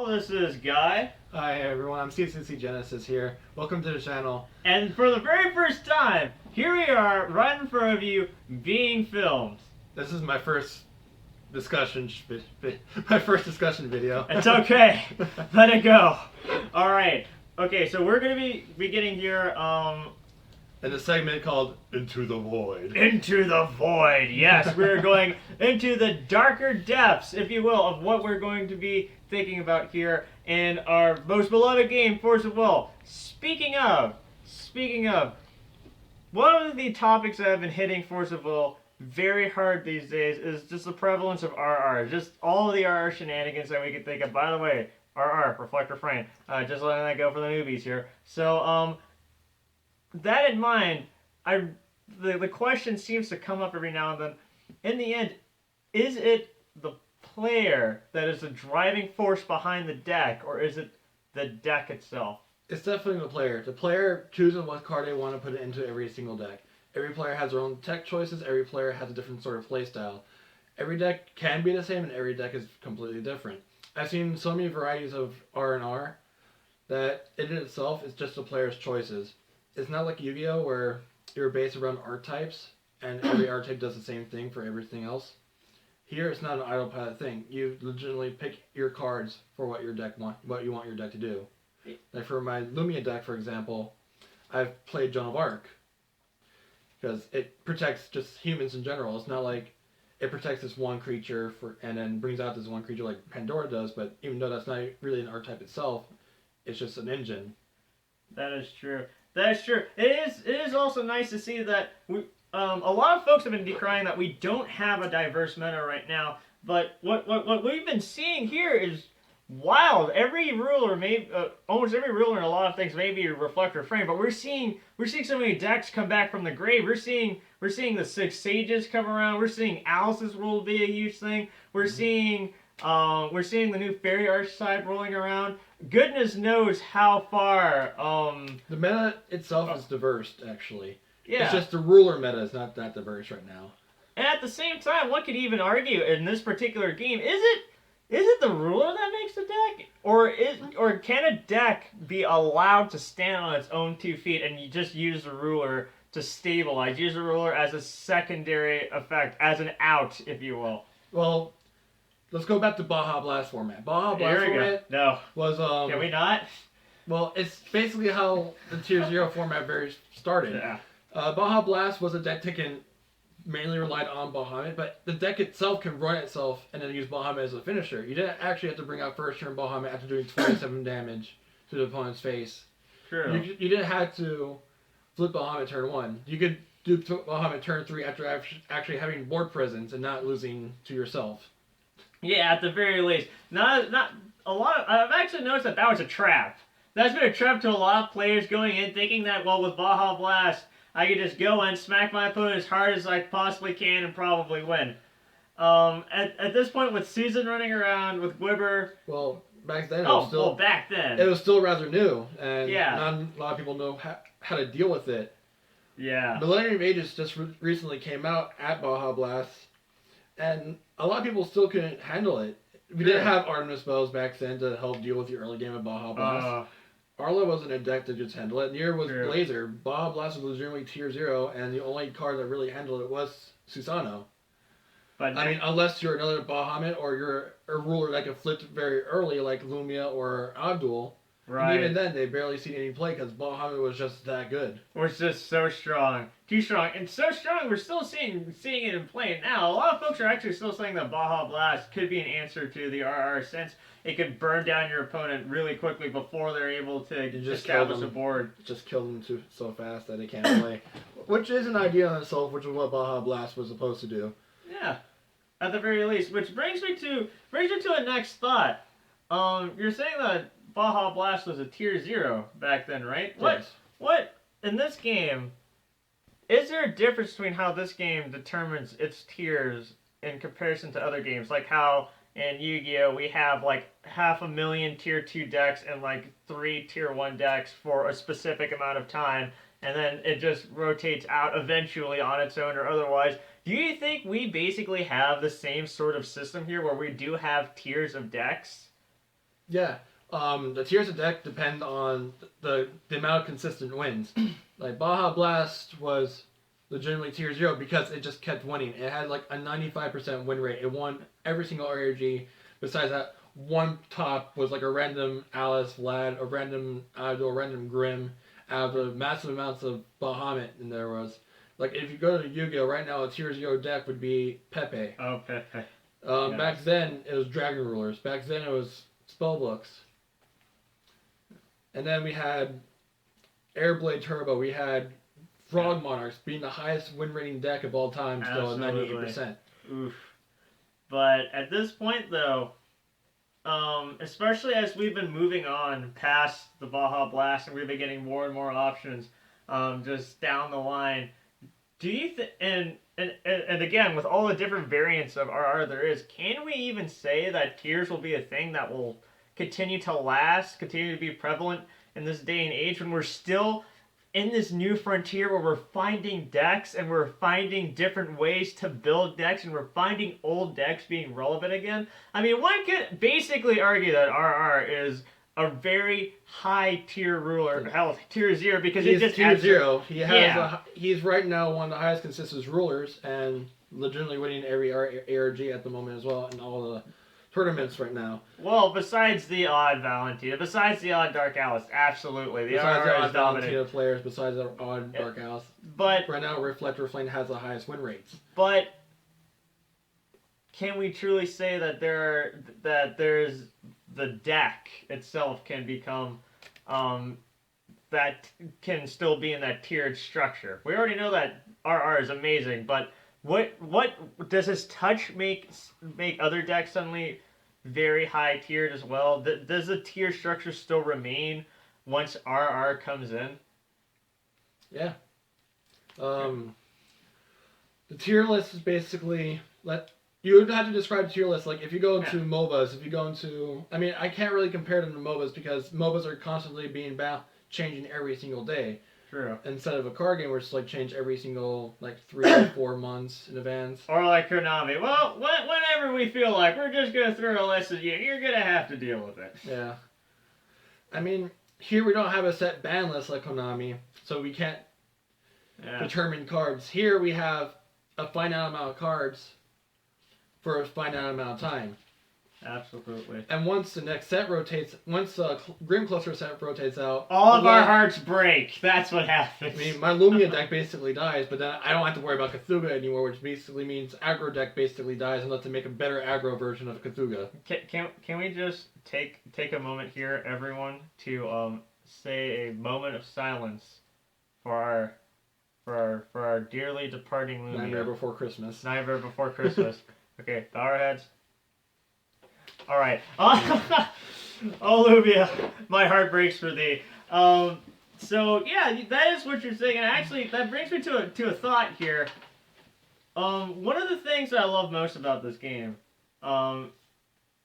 Well, this is Guy. Hi everyone, I'm CCG Genesis here. Welcome to the channel. And for the very first time, here we are, right in front of you, being filmed. This is my first discussion video. It's okay. Let it go. Alright. Okay, so we're going to be beginning here, in a segment called Into the Void. Into the Void. Yes, we're going into the darker depths, if you will, of what we're going to be thinking about here in our most beloved game, Force of Will. Speaking of, one of the topics that have been hitting Force of Will very hard these days is just the prevalence of RR. Just all of the RR shenanigans that we can think of. By the way, RR, reflect refrain. Just letting that go for the newbies here. So, that in mind, the question seems to come up every now and then. In the end, is it the player that is the driving force behind the deck, or is it the deck itself? It's definitely the player. The player chooses what card they want to put into every single deck. Every player has their own tech choices. Every player has a different sort of play style. Every deck can be the same, and every deck is completely different. I've seen so many varieties of R&R that in itself is just the player's choices. It's not like Yu-Gi-Oh! Where you're based around archetypes, and every archetype does the same thing for everything else. Here, it's not an autopilot thing. You legitimately pick your cards for what you want your deck to do. Like for my Lumia deck, for example, I've played Joan of Arc because it protects just humans in general. It's not like it protects this one creature and then brings out this one creature like Pandora does. But even though that's not really an archetype itself, it's just an engine. That is true. That is true. It is also nice to see that a lot of folks have been decrying that we don't have a diverse meta right now. But what we've been seeing here is wild. Every ruler, almost every ruler in a lot of things may be reflect refrain, but we're seeing so many decks come back from the grave. We're seeing the Six Sages come around. We're seeing Alice's rule be a huge thing. We're seeing the new Fairy Archetype rolling around. Goodness knows how far. The meta itself is diverse, actually. Yeah. It's just the ruler meta is not that diverse right now. And at the same time, one could even argue in this particular game, is it the ruler that makes the deck, or can a deck be allowed to stand on its own 2 feet and you just use the ruler to stabilize? Use the ruler as a secondary effect, as an out, if you will. Well, let's go back to Baja Blast format. Baja Blast format was Can we not? Well, it's basically how the Tier 0 format started. Yeah. Baja Blast was a deck that can mainly relied on Bahamut, but the deck itself can run itself and then use Bahamut as a finisher. You didn't actually have to bring out first turn Bahamut after doing 27 damage to the opponent's face. True. You didn't have to flip Bahamut turn 1. You could do Bahamut turn 3 after actually having board presence and not losing to yourself. Yeah, at the very least. Not a lot. I've actually noticed that was a trap. That's been a trap to a lot of players going in thinking that, well, with Baja Blast, I could just go and smack my opponent as hard as I possibly can and probably win. At this point, with Susan running around, with Gwibber... Well, back then back then. It was still rather new, and yeah. Not a lot of people know how to deal with it. Yeah. Millennium Ages just recently came out at Baja Blast, and a lot of people still couldn't handle it. We didn't have Artemis Bells back then to help deal with the early game of Baja Blast. Arla wasn't a deck to just handle it. Neither was Blazer. Baja Blast was legitimately Tier 0, and the only card that really handled it was Susano. But I mean, unless you're another Bahamut or you're a ruler that can flip very early, like Lumia or Abdul. Right. And even then, they barely seen any play because Bahamut was just that good. Was just so strong. Too strong. And so strong, we're still seeing it in play now. A lot of folks are actually still saying that Baja Blast could be an answer to the RR, since it could burn down your opponent really quickly before they're able to establish a board. Just kill them so fast that they can't play. Which is an idea in itself, which is what Baja Blast was supposed to do. Yeah, at the very least. Which brings me to a next thought. You're saying that Baja Blast was a Tier 0 back then, right? Yes. What in this game, is there a difference between how this game determines its tiers in comparison to other games? Like how in Yu-Gi-Oh! We have like 500,000 Tier 2 decks and like 3 Tier 1 decks for a specific amount of time, and then it just rotates out eventually on its own or otherwise. Do you think we basically have the same sort of system here where we do have tiers of decks? Yeah. The tiers of deck depend on the amount of consistent wins. Like Baja Blast was legitimately tier 0 because it just kept winning. It had like a 95% win rate. It won every single ARG. Besides that, one top was like a random Alice, Vlad, a random Idol, a random Grim, out of the massive amounts of Bahamut, and there was. Like, if you go to Yu-Gi-Oh! Right now, a tier 0 deck would be Pepe. Oh, Pepe. Back then, it was Dragon Rulers. Back then, it was Spellbooks. And then we had Airblade Turbo. We had Frog Monarchs being the highest win rating deck of all time, still at 98%. Oof. But at this point, though, especially as we've been moving on past the Baja Blast and we've been getting more and more options just down the line, do you and again, with all the different variants of RR there is, can we even say that tiers will be a thing that will continue to last, continue to be prevalent in this day and age when we're still in this new frontier where we're finding decks and we're finding different ways to build decks and we're finding old decks being relevant again? I mean, one could basically argue that RR is a very high tier ruler, hell, tier 0 because it just tier 0. He has he's right now one of the highest consistent rulers and legitimately winning every ARG at the moment as well in all the tournaments right now. Well, besides the odd Valentina, besides the odd Dark Alice, absolutely. Besides the odd Valentina players, besides the odd Dark Alice. But right now, Reflector Flame has the highest win rates. But can we truly say that there's the deck itself can become that can still be in that tiered structure? We already know that RR is amazing, but what does his touch make other decks suddenly very high tiered as well? Does the tier structure still remain once RR comes in? Yeah. The tier list is basically you would have to describe tier list like if you go into MOBAs, if you go into I can't really compare them to MOBAs because MOBAs are constantly being changing every single day. True. Instead of a card game where it's like change every single 3 or 4 months in advance. Or like Konami. Well, whenever we feel like we're just gonna throw a list at you, you're gonna have to deal with it. Yeah. Here we don't have a set ban list like Konami, so we can't determine cards. Here we have a finite amount of cards for a finite amount of time. Absolutely. And once the next set rotates, once the Grim Cluster set rotates out, all of our hearts break. That's what happens. My Lumia deck basically dies, but then I don't have to worry about Cthulhu anymore, which basically means aggro deck basically dies unless they make a better aggro version of Cthulhu. Can we just take a moment here, everyone, to say a moment of silence for our dearly departing Lumia. Nightmare Before Christmas. Nightmare Before Christmas. Okay, bow our heads. All right. Oh, Lumia, my heart breaks for thee. So yeah, that is what you're saying, and actually that brings me to a thought here. One of the things that I love most about this game,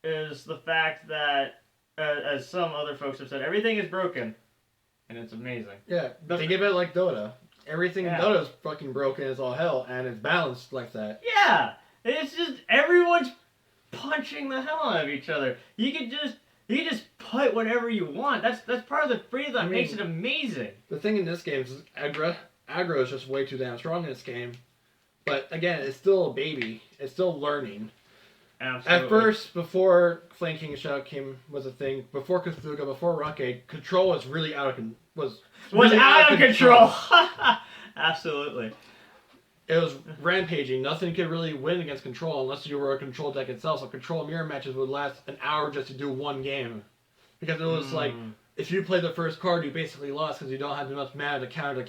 is the fact that, as some other folks have said, everything is broken, and it's amazing. Yeah, think of it like Dota. Everything in Dota is fucking broken as all hell, and it's balanced like that. Yeah, it's just everyone's punching the hell out of each other. You can just put whatever you want. That's part of the freedom that makes it amazing. The thing in this game is aggro is just way too damn strong in this game. But again, it's still a baby. It's still learning. Absolutely. At first, before Flame King Shout was a thing, before Cthulhu, before Rockade, control was really out of control. Absolutely. It was rampaging. Nothing could really win against control unless you were a control deck itself. So control mirror matches would last an hour just to do one game. Because it was like, if you play the first card, you basically lost because you don't have enough mana to counter.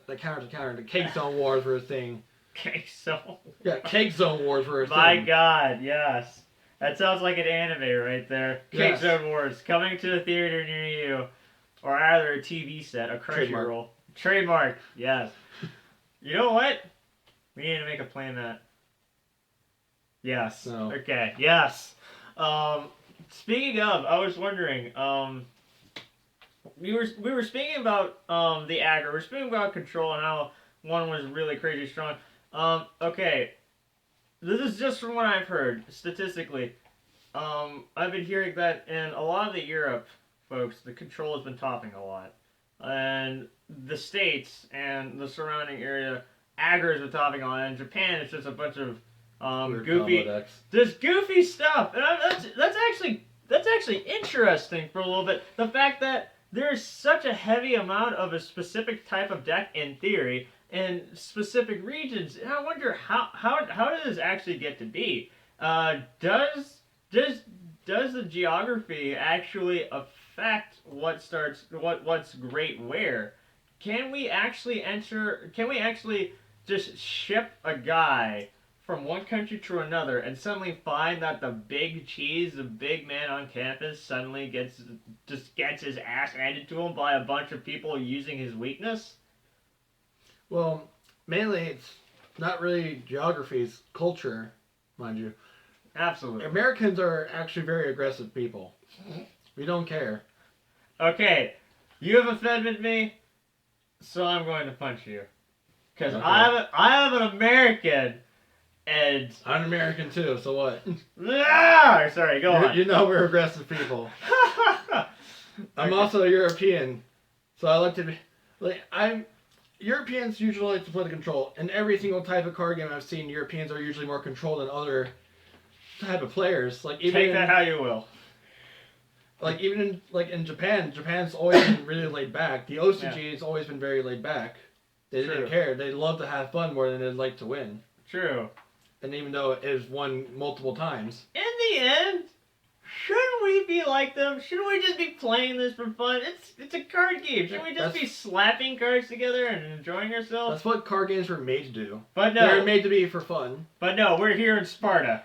The Cake Zone Wars were a thing. Cake Zone? Yeah, Cake Zone Wars were a thing. My god, yes. That sounds like an anime right there. Cake Zone Wars, coming to a theater near you. Or either a TV set, a Crunchyroll. Trademark, yes. You know what? We need to make a plan that. Yes. No. Okay. Yes. Speaking of, I was wondering. We were speaking about the aggro. We were speaking about control and how one was really crazy strong. Okay. This is just from what I've heard statistically. I've been hearing that in a lot of the Europe folks, the control has been topping a lot, and the states and the surrounding area aggro has been topping a lot. And Japan, it's just a bunch of Weird goofy, combo decks. just goofy stuff. And that's actually interesting for a little bit. The fact that there's such a heavy amount of a specific type of deck in theory in specific regions, and I wonder how does this actually get to be? Does does the geography actually affect what's great where? Can we actually enter? Can we actually just ship a guy from one country to another and suddenly find that the big cheese, the big man on campus, suddenly gets his ass handed to him by a bunch of people using his weakness? Well, mainly it's not really geography, it's culture, mind you. Absolutely. Americans are actually very aggressive people. We don't care. Okay, you have offended me, so I'm going to punch you. Because Okay. I am an American, and... I'm an American too, so what? Ah! Sorry, go on. You know we're aggressive people. I'm also a European, so I like to be... Europeans usually like to play the control. In every single type of card game I've seen, Europeans are usually more controlled than other type of players. Like even Take that how you will. Like even in Japan, Japan's always been really laid back. The OCG has always been very laid back. They didn't care. They love to have fun more than they'd like to win. True. And even though it has won multiple times. In the end, shouldn't we be like them? Shouldn't we just be playing this for fun? It's a card game. Shouldn't we just be slapping cards together and enjoying ourselves? That's what card games were made to do. But no. They're made to be for fun. But no, we're here in Sparta.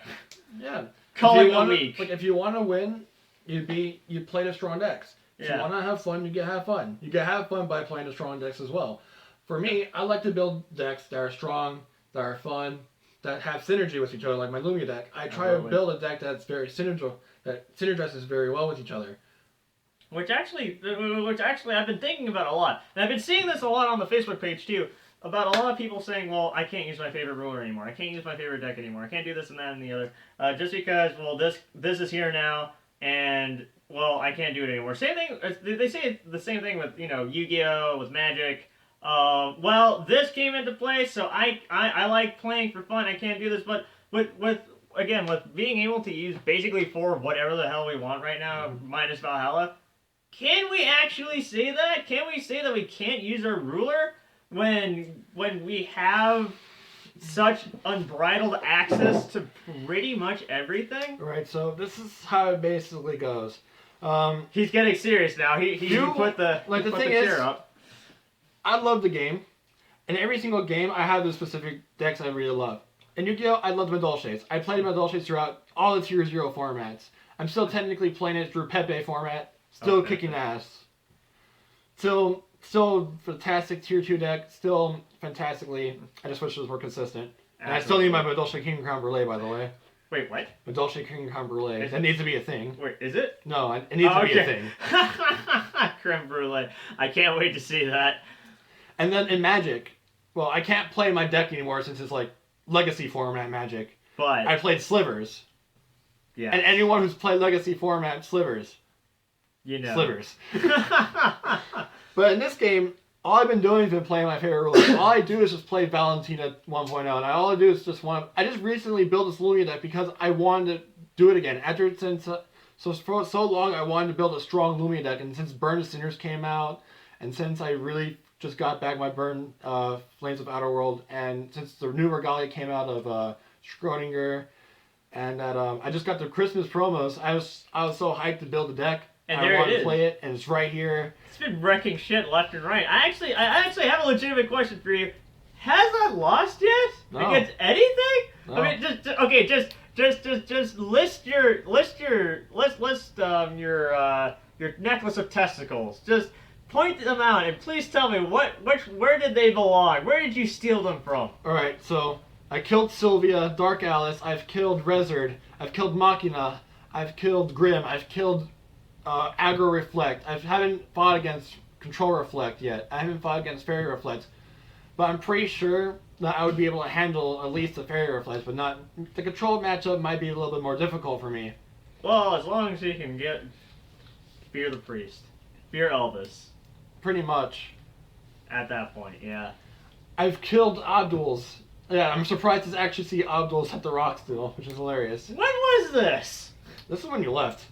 Yeah. Calling the weak. Like if you want to win, you play the strong decks. If you want to have fun, you get have fun. You get have fun by playing the strong decks as well. For me, I like to build decks that are strong, that are fun, that have synergy with each other, like my Lumia deck. I try to build a deck that's very that synergizes very well with each other. Which actually I've been thinking about a lot. And I've been seeing this a lot on the Facebook page too, about a lot of people saying, well, I can't use my favorite ruler anymore. I can't use my favorite deck anymore. I can't do this and that and the other. Just because, well, this is here now, and, well, I can't do it anymore. Same thing, they say the same thing with, Yu-Gi-Oh!, with Magic. Well, this came into play, so I like playing for fun. I can't do this, but with being able to use basically for whatever the hell we want right now, minus Valhalla, can we actually say that? Can we say that we can't use our ruler when we have such unbridled access to pretty much everything? Right, so this is how it basically goes. He's getting serious now. He put the chair up. I love the game. In every single game, I have the specific decks I really love. In Yu-Gi-Oh!, I love the Metal Shades. I played Metal Shades throughout all the Tier 0 formats. I'm still technically playing it through Pepe format. Still kicking ass. Still fantastic Tier 2 deck. Still fantastically. I just wish it was more consistent. And I still need my Metal King Crown Brulee, by the way. Wait, what? Metal King Crown Brulee. That needs to be a thing. Wait, is it? No, it needs to be a thing. Creme Brulee. I can't wait to see that. And then in Magic, well, I can't play my deck anymore since it's like Legacy format Magic. But I played Slivers. Yeah. And anyone who's played Legacy format Slivers. Slivers. But in this game, all I've been doing is been playing my favorite rules. All I do is just play Valentina 1.0, and all I do is I just recently built this Lumia deck because I wanted to do it again. For so long, I wanted to build a strong Lumia deck, and since Burn to Sinners came out, and since I really just got back my Burn Flames of Outer World, and since the new Regalia came out of Schrodinger, and that I just got the Christmas promos, I was so hyped to build the deck. And I wanted to play it, and it's right here. It's been wrecking shit left and right. I actually have a legitimate question for you. Has that lost yet? No. Against anything? No. I mean, just list your necklace of testicles. Just point them out and please tell me where did they belong? Where did you steal them from? All right, so I killed Sylvia, Dark Alice. I've killed Rezard. I've killed Machina. I've killed Grim. I've killed Aggro Reflect. I haven't fought against Control Reflect yet. I haven't fought against Fairy Reflect. But I'm pretty sure that I would be able to handle at least the Fairy Reflect, but not... The Control matchup might be a little bit more difficult for me. Well, as long as you can get fear the priest, fear Elvis. Pretty much. At that point, yeah. I've killed Abduls. Yeah, I'm surprised to actually see Abduls hit the rock still, which is hilarious. When was this? This is when you left.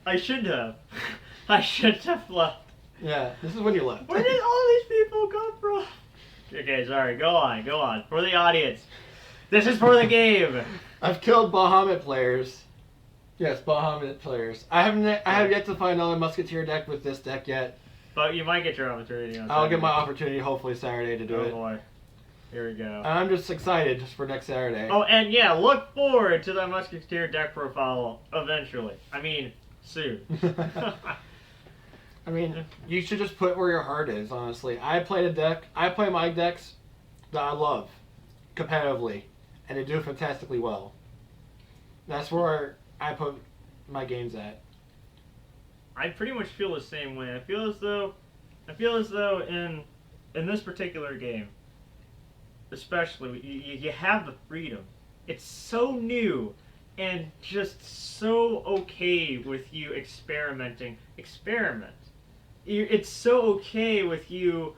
I should have. I should have left. Yeah, this is when you left. Where did all these people come from? Okay, sorry. Go on. For the audience. This is for the game. I've killed Bahamut players. Yes, Bahamut players. I have yet to find another Musketeer deck with this deck yet. But you might get your opportunity on I'll Saturday. get my opportunity hopefully Saturday to do it. Oh boy. Here we go. And I'm just excited for next Saturday. Oh, and yeah, look forward to that Musketeer deck profile eventually. I mean, soon. I mean, you should just put where your heart is, honestly. I play my decks that I love competitively, and they do fantastically well. That's where I put my games at. I pretty much feel the same way. I feel as though in this particular game, especially, you have the freedom. It's so new and just so okay with you experimenting. Experiment. It's so okay with you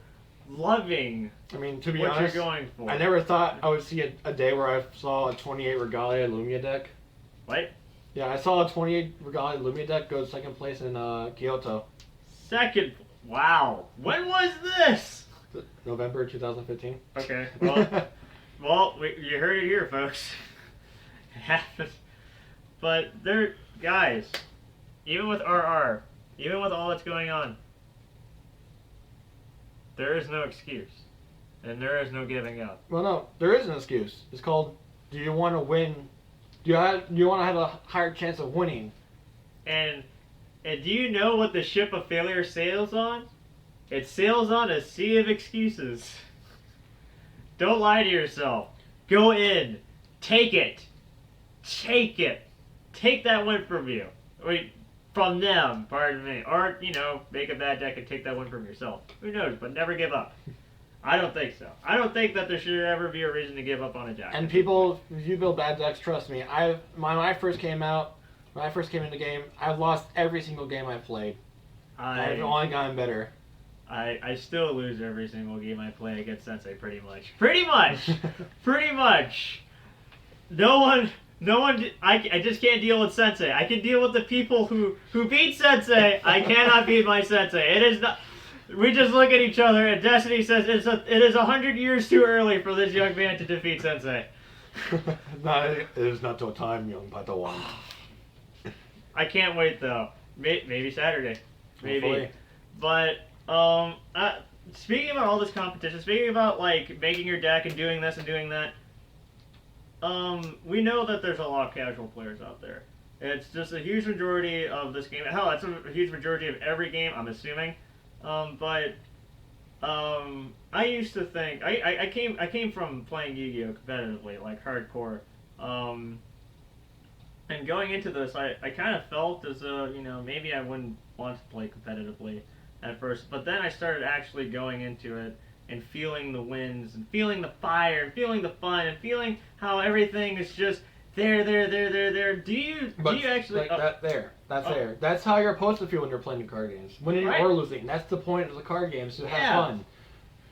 loving I mean, to be what honest, you're going for. I never thought I would see a day where I saw a 28 Regalia Lumia deck. What? Yeah, I saw a 28 Regalia Lumia deck go second place in Kyoto. Second. Wow. When was this? November 2015. Okay. Well, you heard it here, folks. It happened. But guys, even with RR, even with all that's going on, there is no excuse. And there is no giving up. Well, no, there is an excuse. It's called, do you want to win? Do you want to have a higher chance of winning? And do you know what the ship of failure sails on? It sails on a sea of excuses. Don't lie to yourself. Go in. Take it. Take it. Take that win from you. Wait, from them, pardon me. Or, make a bad deck and take that win from yourself. Who knows, but never give up. I don't think so. I don't think that there should ever be a reason to give up on a deck. And people, if you build bad decks, trust me. When I first came into the game, I've lost every single game I've played. I've only gotten better. I still lose every single game I play against Sensei, pretty much. Pretty much. No one. I just can't deal with Sensei. I can deal with the people who beat Sensei. I cannot beat my Sensei. It is not. We just look at each other, and Destiny says it is 100 years too early for this young man to defeat Sensei. No, it is not till time, young Padawan. I can't wait though. Maybe Saturday. Maybe. Hopefully. But speaking about all this competition, speaking about like making your deck and doing this and doing that, we know that there's a lot of casual players out there. It's just a huge majority of this game. Hell, that's a huge majority of every game, I'm assuming. I used to think I came from playing Yu-Gi-Oh competitively, like hardcore. And going into this, I kind of felt as though maybe I wouldn't want to play competitively at first, but then I started actually going into it and feeling the wins and feeling the fire and feeling the fun and feeling how everything is just there. Do you actually that's there? That's how you're supposed to feel when you're playing card games. Winning or losing. That's the point of the card games, to have fun.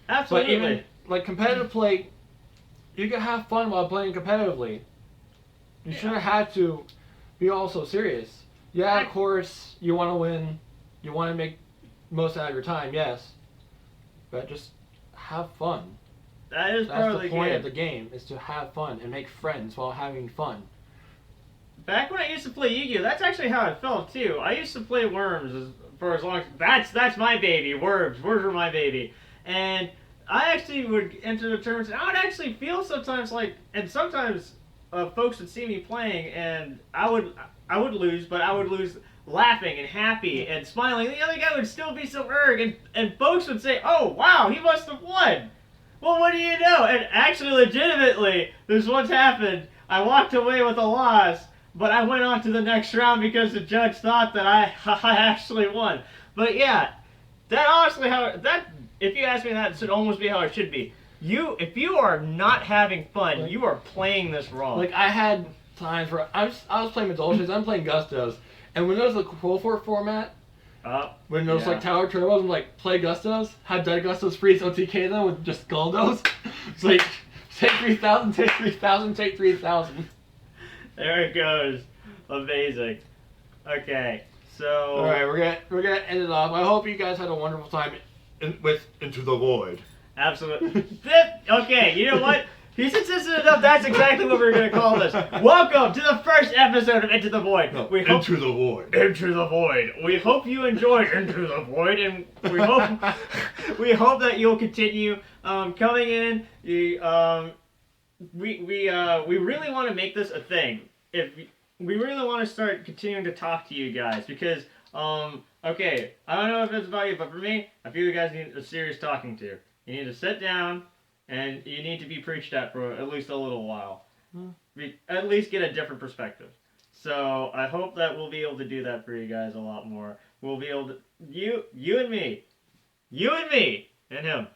Absolutely. But even like competitive play, you can have fun while playing competitively. You shouldn't have to be all so serious. Yeah, of course, you want to win. You want to make most out of your time, yes. But just have fun. That's the point of the game, is to have fun and make friends while having fun. Back when I used to play Yu-Gi-Oh, that's actually how it felt too. I used to play Worms for as long as that's my baby. Worms were my baby, and I actually would enter the tournaments. And I would actually feel sometimes like, and sometimes folks would see me playing, and I would lose, but I would lose laughing and happy and smiling. The other guy would still be so and folks would say, "Oh wow, he must have won." Well, what do you know? And actually, legitimately, this once happened. I walked away with a loss, but I went on to the next round because the judge thought that I actually won. But yeah, that honestly, if you ask me, that should almost be how it should be. If you are not having fun, you are playing this wrong. Like I had times where I was playing Medulci's, I'm playing Gustos, and when there's the Cold Fort format, when there's like Tower Turbos, I'm like, play Gustos, have Dead Gustos freeze OTK them with just Goldos. It's like, take 3,000, take 3,000, take 3,000. There it goes. Amazing. Okay, so... Alright, we're gonna end it off. I hope you guys had a wonderful time with Into the Void. Absolutely. Okay, you know what? He's insisted enough, that's exactly what we're going to call this. Welcome to the first episode of Into the Void. No, we hope, Into the Void. Into the Void. We hope you enjoyed Into the Void, and we hope that you'll continue coming in. We really want to make this a thing. We really want to start continuing to talk to you guys because, okay, I don't know if it's about you, but for me, I feel you guys need a serious talking to. You need to sit down, and you need to be preached at for at least a little while. At least get a different perspective. So I hope that we'll be able to do that for you guys a lot more. We'll be able to, you and me, and him.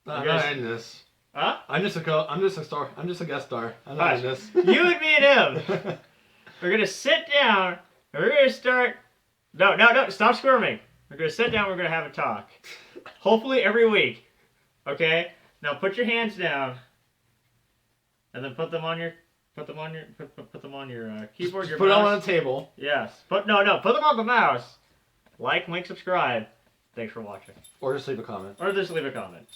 I'm not in this. Huh? I'm just a guest star. I'm not in this. You and me and him. We're gonna sit down, and we're gonna start. No, stop squirming. We're gonna sit down. We're gonna have a talk. Hopefully every week. Okay. Now put your hands down, and then put them on your keyboard. Your put mouse. them on the table. Yes. Put them on the mouse. Like, link, subscribe. Thanks for watching. Or just leave a comment. Or just leave a comment.